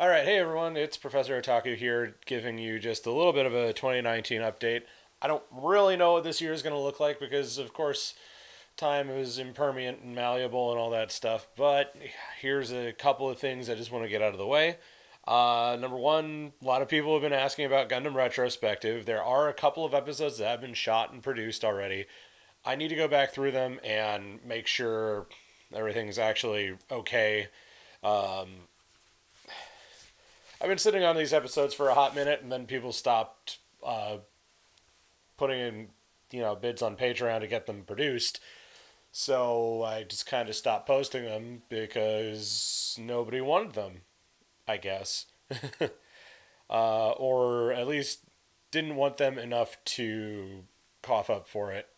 All right, hey everyone, it's Professor Otaku here, giving you just a little bit of a 2019 update. I don't really know what this year is going to look like because, of course, time is impermeable and malleable and all that stuff. But here's a couple of things I just want to get out of the way. Number one, a lot of people have been asking about Gundam Retrospective. There are a couple of episodes that have been shot and produced already. I need to go back through them and make sure everything's actually okay. Um, I've been sitting on these episodes for a hot minute, and then people stopped putting in, bids on Patreon to get them produced. So I just kind of stopped posting them because nobody wanted them, I guess, or at least didn't want them enough to cough up for it.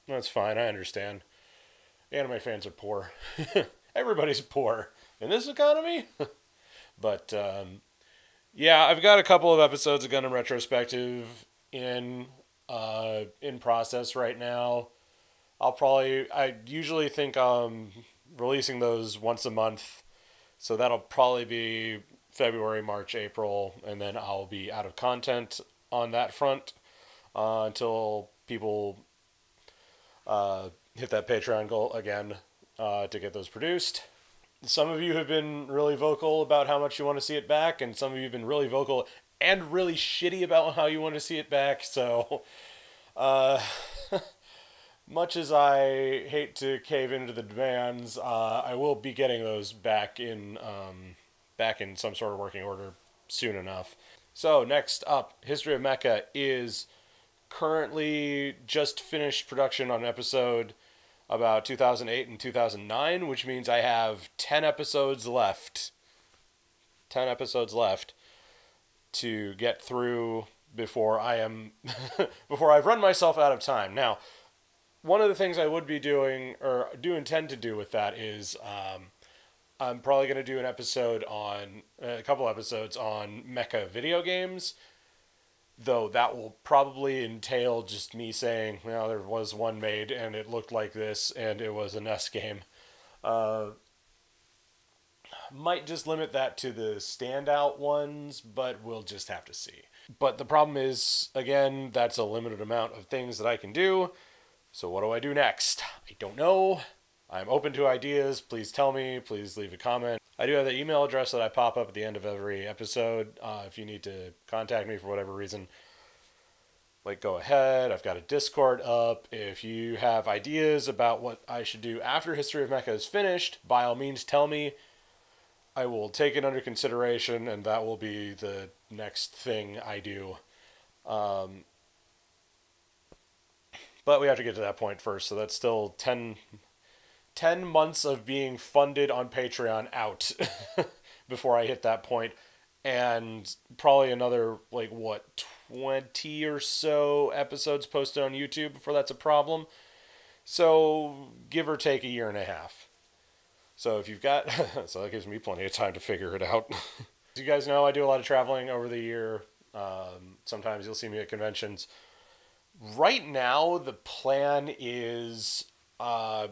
That's fine. I understand. Anime fans are poor. Everybody's poor in this economy. But yeah, I've got a couple of episodes of Gundam Retrospective in process right now. I usually think releasing those once a month, so that'll probably be February, March, April, and then I'll be out of content on that front until people hit that Patreon goal again to get those produced. Some of you have been really vocal about how much you want to see it back, and some of you have been really vocal and really shitty about how you want to see it back. So, uh, much as I hate to cave into the demands, I will be getting those back in some sort of working order soon enough. So next up, History of Mecha is currently just finished production on an episode about 2008 and 2009, which means I have 10 episodes left. 10 episodes left to get through before I am before I've run myself out of time. Now, one of the things I would be doing or do intend to do with that is I'm probably going to do a couple episodes on mecha video games, though that will probably entail just me saying, well, there was one made and it looked like this and it was a NES game. Might just limit that to the standout ones, but we'll just have to see. But the problem is, again, that's a limited amount of things that I can do. So what do I do next? I don't know. I'm open to ideas. Please tell me. Please leave a comment. I do have the email address that I pop up at the end of every episode. If you need to contact me for whatever reason, go ahead. I've got a Discord up. If you have ideas about what I should do after History of Mecha is finished, by all means tell me. I will take it under consideration, and that will be the next thing I do. But we have to get to that point first, so that's still 10 months of being funded on Patreon out before I hit that point, and probably another 20 or so episodes posted on YouTube before that's a problem. So give or take a year and a half. So if you've got so that gives me plenty of time to figure it out. As you guys know, I do a lot of traveling over the year. Sometimes you'll see me at conventions. Right now, the plan is gonna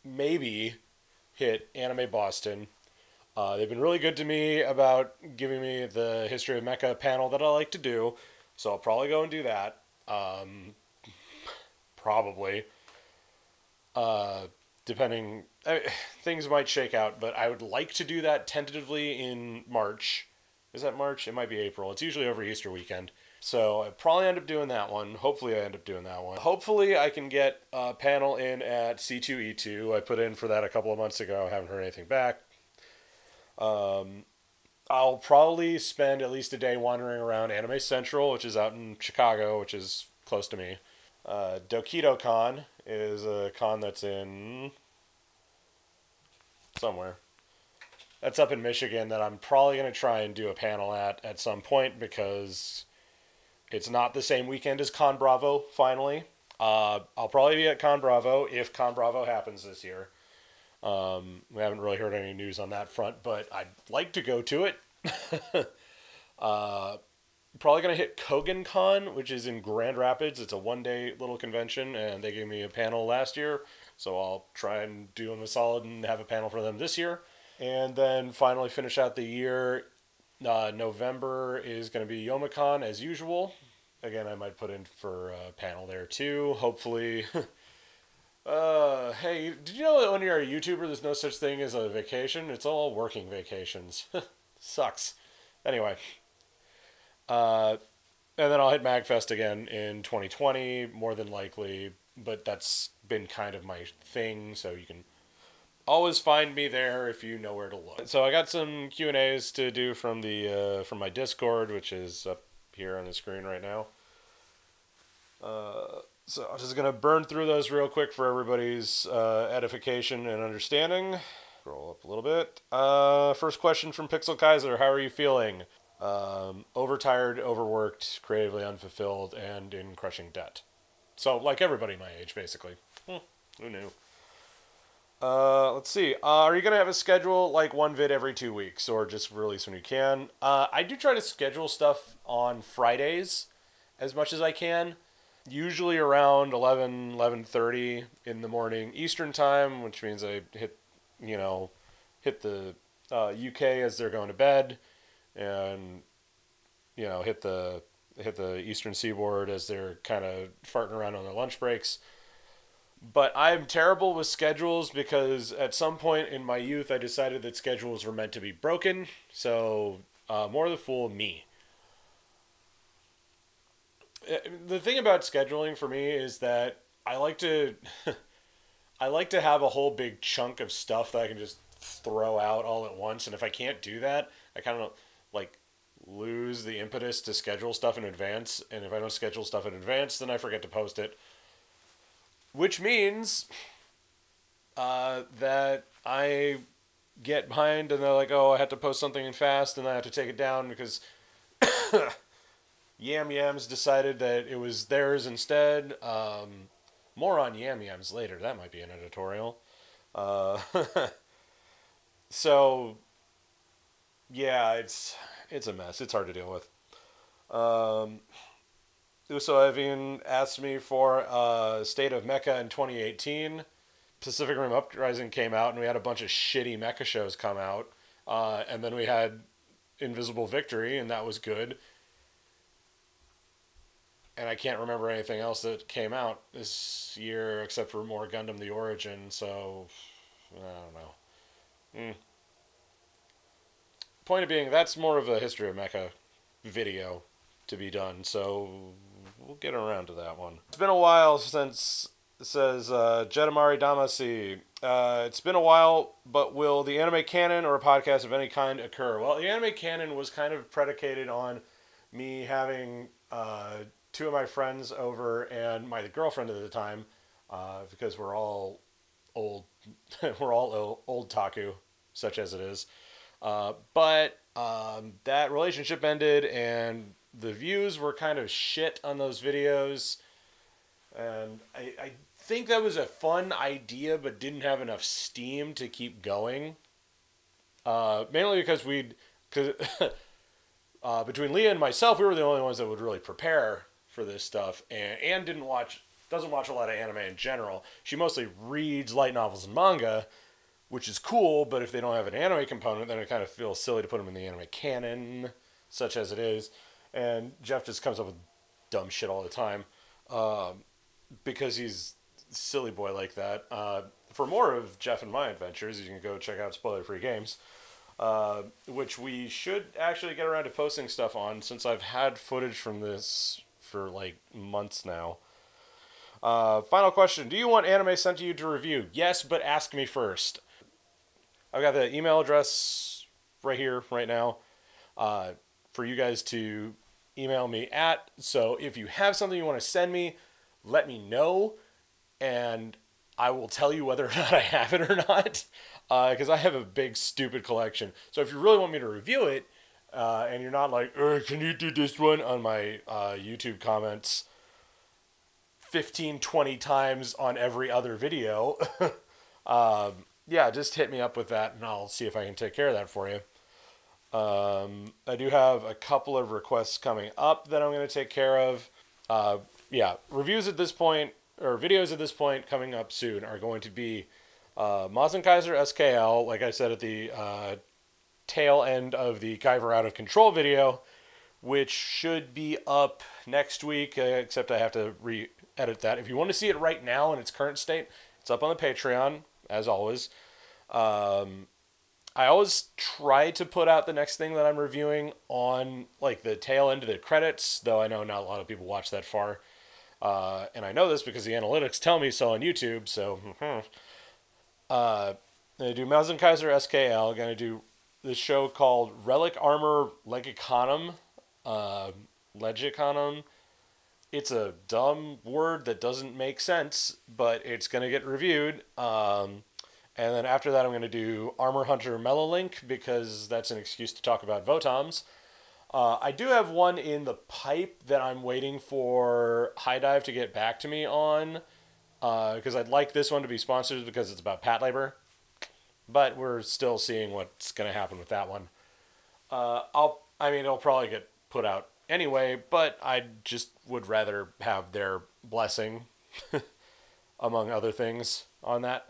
maybe hit Anime Boston. They've been really good to me about giving me the History of Mecha panel that I like to do, so I'll probably go and do that. Probably. Depending, things might shake out, but I would like to do that tentatively in March. Is that March? It might be April. It's usually over Easter weekend. So I probably end up doing that one. Hopefully I end up doing that one. Hopefully I can get a panel in at C2E2. I put in for that a couple of months ago. I haven't heard anything back. I'll probably spend at least a day wandering around Anime Central, which is out in Chicago, which is close to me. Dokido Con is a con that's in somewhere. That's up in Michigan that I'm probably going to try and do a panel at some point because it's not the same weekend as Con Bravo, finally. I'll probably be at Con Bravo if Con Bravo happens this year. We haven't really heard any news on that front, but I'd like to go to it. Probably going to hit Kogan Con, which is in Grand Rapids. It's a one-day little convention, and they gave me a panel last year, so I'll try and do them a solid and have a panel for them this year. And then finally finish out the year. November is going to be Youmacon as usual. Again, I might put in for a panel there too, hopefully. Hey, did you know that when you're a YouTuber, there's no such thing as a vacation? It's all working vacations. Sucks. Anyway, uh, and then I'll hit MagFest again in 2020, more than likely. But that's been kind of my thing, so you can always find me there if you know where to look. So I got some Q&As to do from from my Discord, which is up here on the screen right now. So I'm just gonna burn through those real quick for everybody's edification and understanding. Scroll up a little bit. First question from Pixel Kaiser: how are you feeling? Overtired, overworked, creatively unfulfilled, and in crushing debt. So like everybody my age, basically. Who knew? Let's see. Are you gonna have a schedule like one vid every 2 weeks, or just release when you can? I do try to schedule stuff on Fridays as much as I can. Usually around 11:30 in the morning Eastern time, which means I hit the UK as they're going to bed, and hit the Eastern Seaboard as they're kind of farting around on their lunch breaks. But I'm terrible with schedules because at some point in my youth I decided that schedules were meant to be broken. So more the fool me. The thing about scheduling for me is that I like to I like to have a whole big chunk of stuff that I can just throw out all at once, and if I can't do that, I kind of like lose the impetus to schedule stuff in advance, and if I don't schedule stuff in advance, then I forget to post it. Which means that I get behind, and they're like, oh, I have to post something in fast, and I have to take it down because Yam Yams decided that it was theirs instead. More on Yam Yams later. That might be an editorial. Uh, so, yeah, it's a mess. It's hard to deal with. Uso Evian asked me for State of Mecha in 2018. Pacific Rim Uprising came out, and we had a bunch of shitty mecha shows come out. And then we had Invisible Victory, and that was good. And I can't remember anything else that came out this year except for more Gundam The Origin, so I don't know. Point of being, that's more of a History of Mecha video to be done, so we'll get around to that one. It's been a while since, it says, Jedamari Damasi. It's been a while, but will the anime canon or a podcast of any kind occur? Well, the anime canon was kind of predicated on me having two of my friends over and my girlfriend at the time, because we're all old, we're all old Taku, such as it is. But that relationship ended, and the views were kind of shit on those videos. And I think that was a fun idea, but didn't have enough steam to keep going. Mainly because between Leah and myself, we were the only ones that would really prepare for this stuff. And Anne doesn't watch a lot of anime in general. She mostly reads light novels and manga, which is cool, but if they don't have an anime component, then it kind of feels silly to put them in the anime canon, such as it is. And Jeff just comes up with dumb shit all the time, because he's a silly boy like that. For more of Jeff and my adventures, you can go check out Spoiler Free Games, which we should actually get around to posting stuff on, since I've had footage from this for like months now. Final question. Do you want anime sent to you to review? Yes, but ask me first. I've got the email address right here, right now, for you guys to email me at. So if you have something you want to send me, let me know, and I will tell you whether or not I have it or not, because I have a big, stupid collection. So if you really want me to review it, and you're not like, can you do this one on my YouTube comments 15, 20 times on every other video, yeah, just hit me up with that, and I'll see if I can take care of that for you. I do have a couple of requests coming up that I'm going to take care of. Yeah, reviews at this point, or videos at this point coming up soon, are going to be Mazen Kaiser SKL, like I said at the tail end of the Guyver Out of Control video, which should be up next week, except I have to re-edit that. If you want to see it right now in its current state, it's up on the Patreon, as always. I always try to put out the next thing that I'm reviewing on like the tail end of the credits, though I know not a lot of people watch that far. And I know this because the analytics tell me so on YouTube, so... I'm going to do Mazen Kaiser SKL. I'm going to do this show called Relic Armor Legicanum. Legicanum. It's a dumb word that doesn't make sense, but it's going to get reviewed. And then after that, I'm going to do Armor Hunter Melolink, because that's an excuse to talk about Votoms. I do have one in the pipe that I'm waiting for High Dive to get back to me on, because I'd like this one to be sponsored because it's about Patlabor. But we're still seeing what's going to happen with that one. It'll probably get put out anyway, but I just would rather have their blessing, among other things, on that.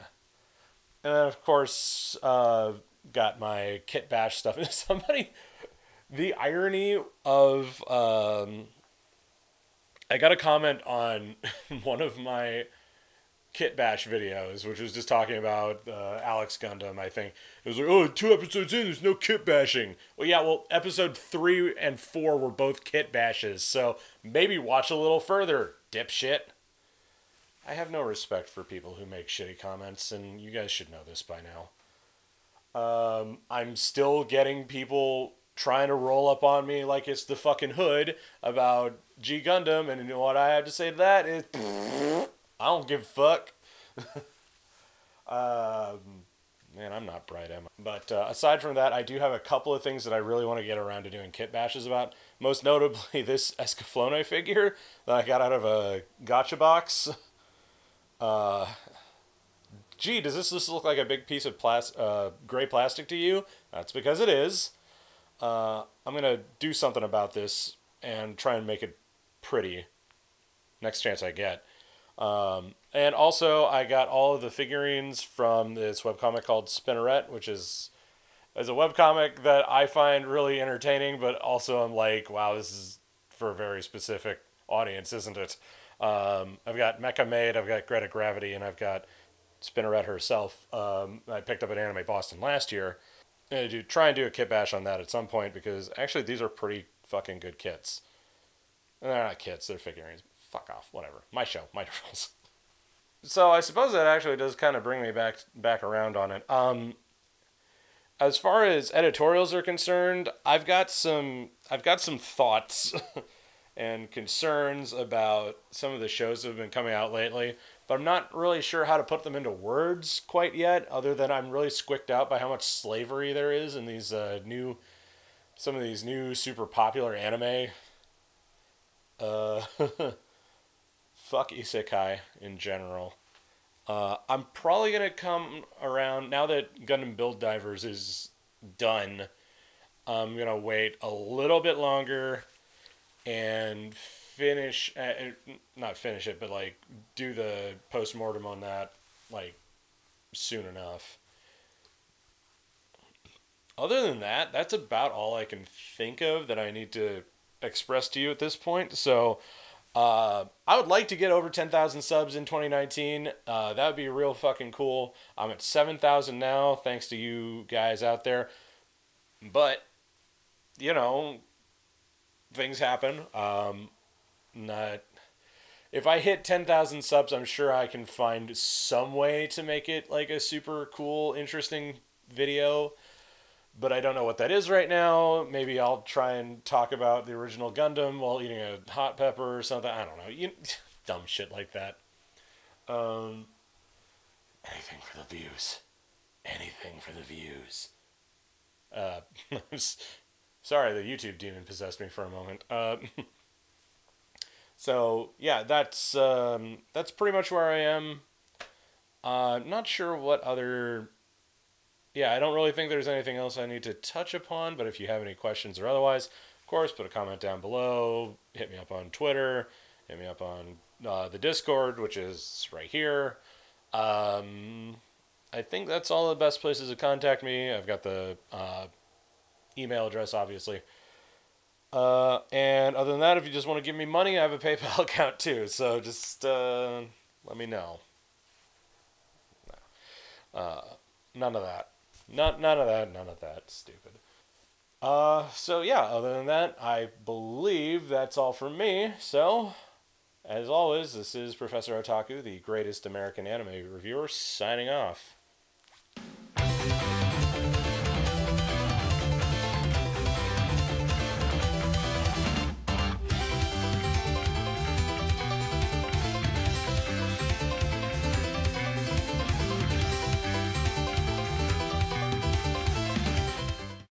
And then, of course, got my Kit Bash stuff. And the irony of, I got a comment on one of my Kit Bash videos, which was just talking about Alex Gundam, I think. It was like, oh, 2 episodes in, there's no Kit Bashing. Well, yeah, episode 3 and 4 were both Kit Bashes, so maybe watch a little further, dipshit. I have no respect for people who make shitty comments, and you guys should know this by now. I'm still getting people trying to roll up on me like it's the fucking hood about G Gundam, and you know what I have to say to that is... I don't give a fuck. Man, I'm not bright, am I? But aside from that, I do have a couple of things that I really want to get around to doing kit bashes about. Most notably, this Escaflowne figure that I got out of a gacha box. Gee, does this just look like a big piece of gray plastic to you? That's because it is. I'm going to do something about this and try and make it pretty next chance I get. And also, I got all of the figurines from this webcomic called Spinneret, which is a webcomic that I find really entertaining, but also I'm like, wow, this is for a very specific audience, isn't it? I've got Mecha Maid, I've got Greta Gravity, and I've got Spinneret herself. I picked up at Anime Boston last year. And try and do a kit bash on that at some point, because actually these are pretty fucking good kits. And they're not kits, they're figurines. Fuck off, whatever. My show, my rules. So I suppose that actually does kind of bring me back around on it. As far as editorials are concerned, I've got some thoughts and concerns about some of the shows that have been coming out lately, but I'm not really sure how to put them into words quite yet, other than I'm really squicked out by how much slavery there is in these some of these new super popular anime. Fuck isekai in general. I'm probably going to come around, now that Gundam Build Divers is done, I'm going to wait a little bit longer and not finish it, but like do the post-mortem on that like soon enough. Other than that, that's about all I can think of that I need to express to you at this point. So I would like to get over 10,000 subs in 2019. That would be real fucking cool. I'm at 7,000 now, thanks to you guys out there. But, you know, things happen. If I hit 10,000 subs, I'm sure I can find some way to make it like a super cool, interesting video. But I don't know what that is right now. Maybe I'll try and talk about the original Gundam while eating a hot pepper or something. I don't know. Dumb shit like that. Anything for the views. Anything for the views. Sorry, the YouTube demon possessed me for a moment. So, yeah, that's pretty much where I am. Not sure what other... Yeah, I don't really think there's anything else I need to touch upon, but if you have any questions or otherwise, of course, put a comment down below, hit me up on Twitter, hit me up on the Discord, which is right here. I think that's all the best places to contact me. I've got the email address, obviously. And other than that, if you just want to give me money, I have a PayPal account too. So just let me know. None of that. None of that. None of that. Stupid. So yeah, other than that, I believe that's all from me. So, as always, this is Professor Otaku, the greatest American anime reviewer, signing off.